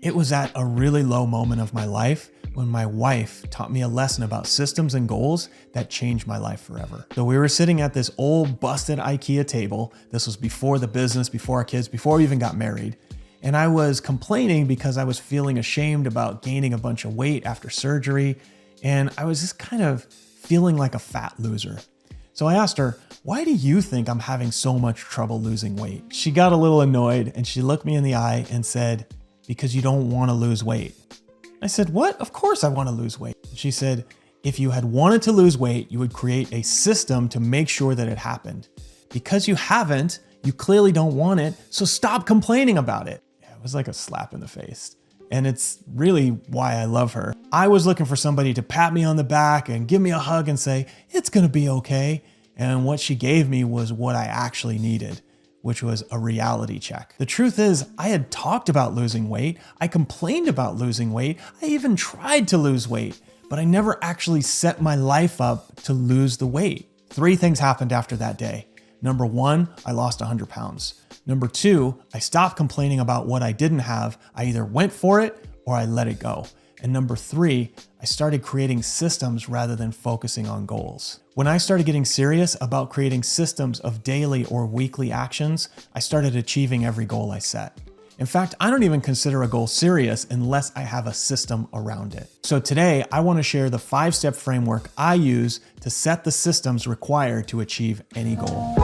It was at a really low moment of my life when my wife taught me a lesson about systems and goals that changed my life forever. So we were sitting at this old busted IKEA table. This was before the business, before our kids, before we even got married. And I was complaining because I was feeling ashamed about gaining a bunch of weight after surgery. And I was just kind of feeling like a fat loser. So I asked her, why do you think I'm having so much trouble losing weight? She got a little annoyed and she looked me in the eye and said, because you don't want to lose weight. I said, what? Of course I want to lose weight. She said, if you had wanted to lose weight, you would create a system to make sure that it happened. Because you haven't, you clearly don't want it, so stop complaining about it. It was like a slap in the face. And it's really why I love her. I was looking for somebody to pat me on the back and give me a hug and say, it's gonna be okay. And what she gave me was what I actually needed, which was a reality check. The truth is, I had talked about losing weight. I complained about losing weight. I even tried to lose weight, but I never actually set my life up to lose the weight. 3 things happened after that day. Number 1, I lost 100 pounds. Number 2, I stopped complaining about what I didn't have. I either went for it or I let it go. And number 3, I started creating systems rather than focusing on goals. When I started getting serious about creating systems of daily or weekly actions, I started achieving every goal I set. In fact, I don't even consider a goal serious unless I have a system around it. So today, I want to share the 5-step framework I use to set the systems required to achieve any goal.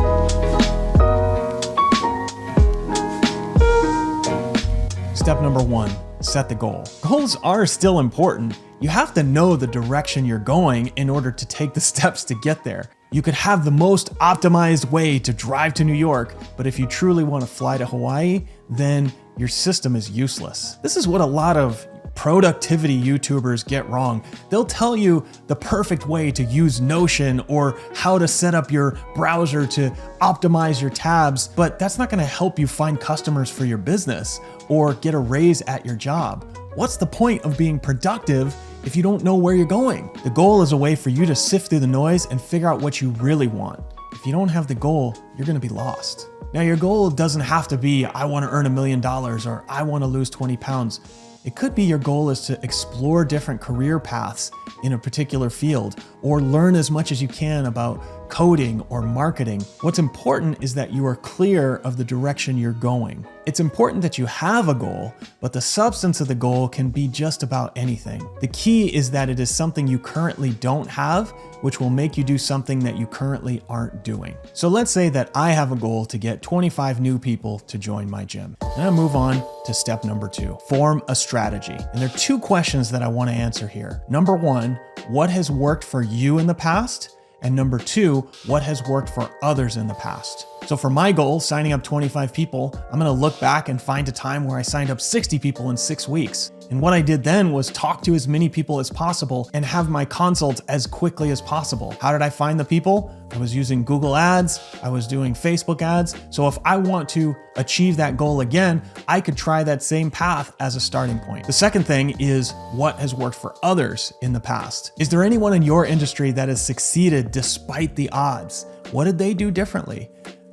Step number 1, set the goal. Goals are still important. You have to know the direction you're going in order to take the steps to get there. You could have the most optimized way to drive to New York, but if you truly want to fly to Hawaii, then your system is useless. This is what a lot of productivity YouTubers get wrong. They'll tell you the perfect way to use Notion or how to set up your browser to optimize your tabs, but that's not going to help you find customers for your business or get a raise at your job. What's the point of being productive if you don't know where you're going? The goal is a way for you to sift through the noise and figure out what you really want. If you don't have the goal, you're going to be lost. Now, your goal doesn't have to be, I want to earn $1 million or I want to lose 20 pounds. It could be your goal is to explore different career paths in a particular field or learn as much as you can about coding or marketing. What's important is that you are clear of the direction you're going. It's important that you have a goal, but the substance of the goal can be just about anything. The key is that it is something you currently don't have, which will make you do something that you currently aren't doing. So let's say that I have a goal to get 25 new people to join my gym. And I move on to step number 2, form a strategy. And there are 2 questions that I want to answer here. Number 1, what has worked for you in the past? And number 2, what has worked for others in the past? So for my goal, signing up 25 people, I'm gonna look back and find a time where I signed up 60 people in 6 weeks. And what I did then was talk to as many people as possible and have my consults as quickly as possible. How did I find the people? I was using Google Ads, I was doing Facebook ads. So if I want to achieve that goal again, I could try that same path as a starting point. The second thing is what has worked for others in the past. Is there anyone in your industry that has succeeded despite the odds? What did they do differently?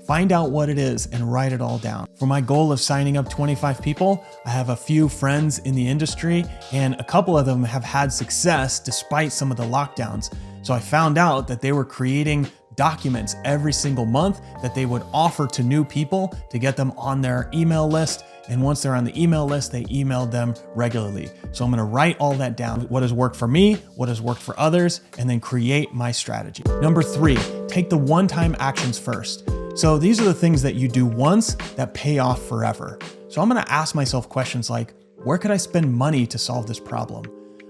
Find out what it is and write it all down. For my goal of signing up 25 people, I have a few friends in the industry and a couple of them have had success despite some of the lockdowns. So I found out that they were creating documents every single month that they would offer to new people to get them on their email list. And once they're on the email list, they emailed them regularly. So I'm gonna write all that down. What has worked for me, what has worked for others, and then create my strategy. Number 3, take the one-time actions first. So these are the things that you do once that pay off forever. So I'm gonna ask myself questions like, where could I spend money to solve this problem?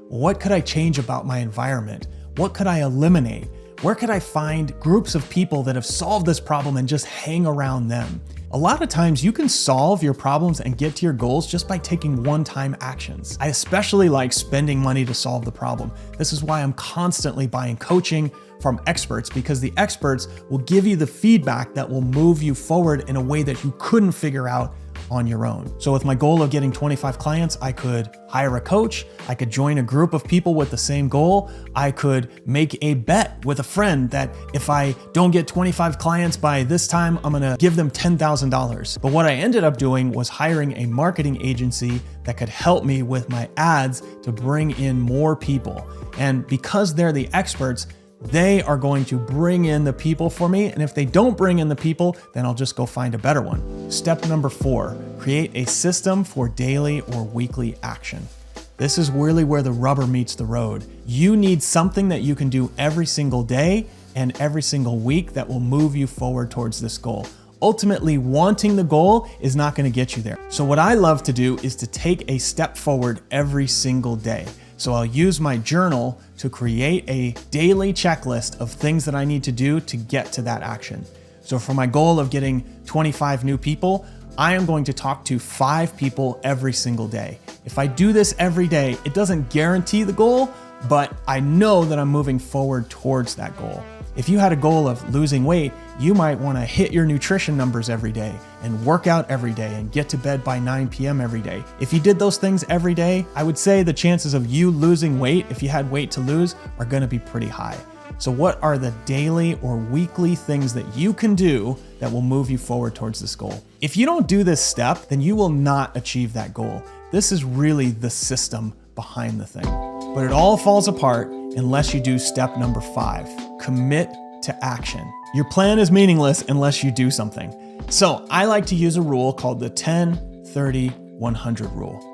What could I change about my environment? What could I eliminate? Where could I find groups of people that have solved this problem and just hang around them? A lot of times you can solve your problems and get to your goals just by taking one-time actions. I especially like spending money to solve the problem. This is why I'm constantly buying coaching from experts, because the experts will give you the feedback that will move you forward in a way that you couldn't figure out on your own. So with my goal of getting 25 clients, I could hire a coach, I could join a group of people with the same goal, I could make a bet with a friend that if I don't get 25 clients by this time, I'm gonna give them $10,000. But what I ended up doing was hiring a marketing agency that could help me with my ads to bring in more people. And because they're the experts, they are going to bring in the people for me. And if they don't bring in the people, then I'll just go find a better one. Step number 4, create a system for daily or weekly action. This is really where the rubber meets the road. You need something that you can do every single day and every single week that will move you forward towards this goal. Ultimately, wanting the goal is not going to get you there. So what I love to do is to take a step forward every single day. So I'll use my journal to create a daily checklist of things that I need to do to get to that action. So for my goal of getting 25 new people, I am going to talk to 5 people every single day. If I do this every day, it doesn't guarantee the goal, but I know that I'm moving forward towards that goal. If you had a goal of losing weight, you might want to hit your nutrition numbers every day and work out every day and get to bed by 9 p.m. every day. If you did those things every day, I would say the chances of you losing weight, if you had weight to lose, are going to be pretty high. So what are the daily or weekly things that you can do that will move you forward towards this goal? If you don't do this step, then you will not achieve that goal. This is really the system behind the thing. But it all falls apart unless you do step number 5, commit to action. Your plan is meaningless unless you do something. So I like to use a rule called the 10-30-100 rule.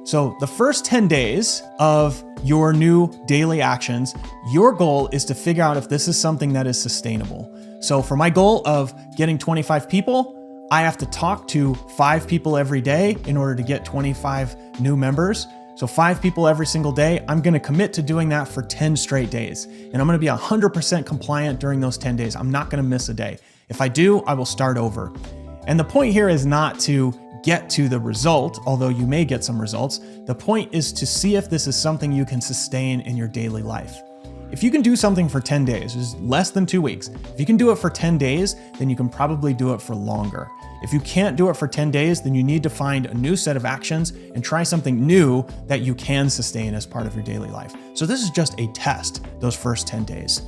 So the first 10 days of your new daily actions, your goal is to figure out if this is something that is sustainable. So for my goal of getting 25 people, I have to talk to 5 people every day in order to get 25 new members. So 5 people every single day. I'm gonna commit to doing that for 10 straight days. And I'm gonna be 100% compliant during those 10 days. I'm not gonna miss a day. If I do, I will start over. And the point here is not to get to the result, although you may get some results. The point is to see if this is something you can sustain in your daily life. If you can do something for 10 days, which is less than 2 weeks, if you can do it for 10 days, then you can probably do it for longer. If you can't do it for 10 days, then you need to find a new set of actions and try something new that you can sustain as part of your daily life. So this is just a test, those first 10 days.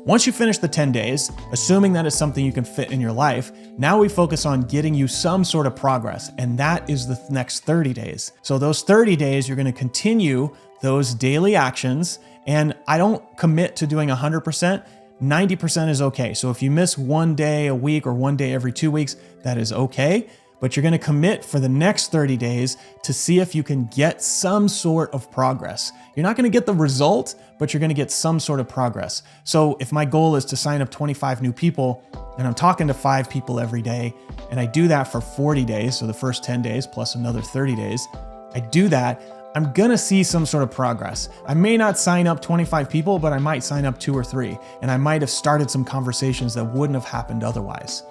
Once you finish the 10 days, assuming that is something you can fit in your life, now we focus on getting you some sort of progress, and that is the next 30 days. So those 30 days, you're gonna continue those daily actions, and I don't commit to doing 100%, 90% is okay. So if you miss one day a week or one day every 2 weeks, that is okay. But you're gonna commit for the next 30 days to see if you can get some sort of progress. You're not gonna get the result, but you're gonna get some sort of progress. So if my goal is to sign up 25 new people, and I'm talking to 5 people every day, and I do that for 40 days, so the first 10 days plus another 30 days, I do that, I'm gonna see some sort of progress. I may not sign up 25 people, but I might sign up 2 or 3, and I might have started some conversations that wouldn't have happened otherwise.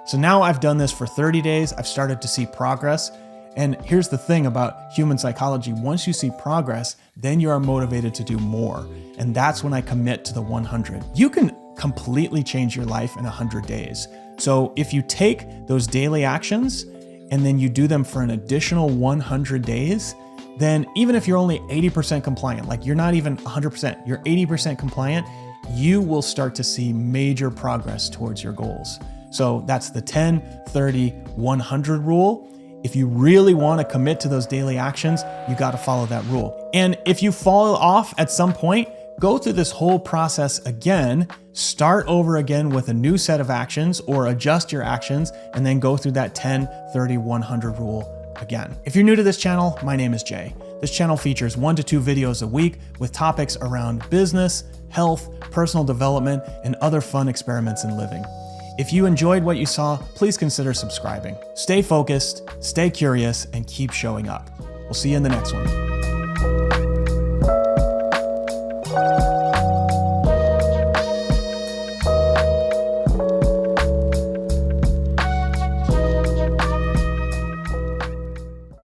So now I've done this for 30 days, I've started to see progress. And here's the thing about human psychology, once you see progress, then you are motivated to do more. And that's when I commit to the 100. You can completely change your life in 100 days. So if you take those daily actions and then you do them for an additional 100 days, then even if you're only 80% compliant, like you're not even 100%, you're 80% compliant, you will start to see major progress towards your goals. So that's the 10-30-100 rule. If you really want to commit to those daily actions, you got to follow that rule. And if you fall off at some point, go through this whole process again, start over again with a new set of actions or adjust your actions, and then go through that 10-30-100 rule again. If you're new to this channel, my name is Jay. This channel features 1 to 2 videos a week with topics around business, health, personal development, and other fun experiments in living. If you enjoyed what you saw, please consider subscribing. Stay focused, stay curious, and keep showing up. We'll see you in the next one.